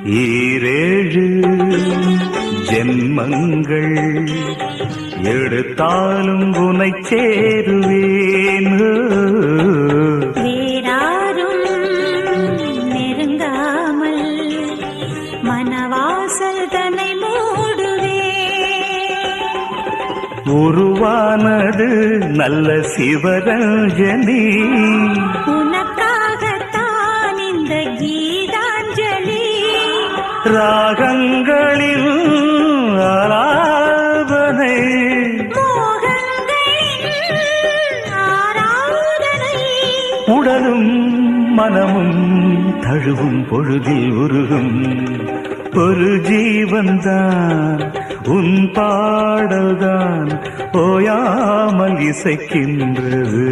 ஈரேழு ஜென்மங்கள் எடுத்தாலும் உனை சேருவேன். வேறாரும் நெருங்காமல் மனவாசல் தன்னை மூடுவே. உருவானது நல்ல சிவரஞ்சனி, உனக்காகத்தான் இந்த கீதாஞ்சலி. ராகங்களில் ஆராதனை, மோகங்களின் ஆராதனை. உடலும் மனமும் தழுவும் பொழுதில் உருகும் ஒரு ஜீவன்தான் உன் பாடல்தான் ஓயாமல் இசைக்கின்றது.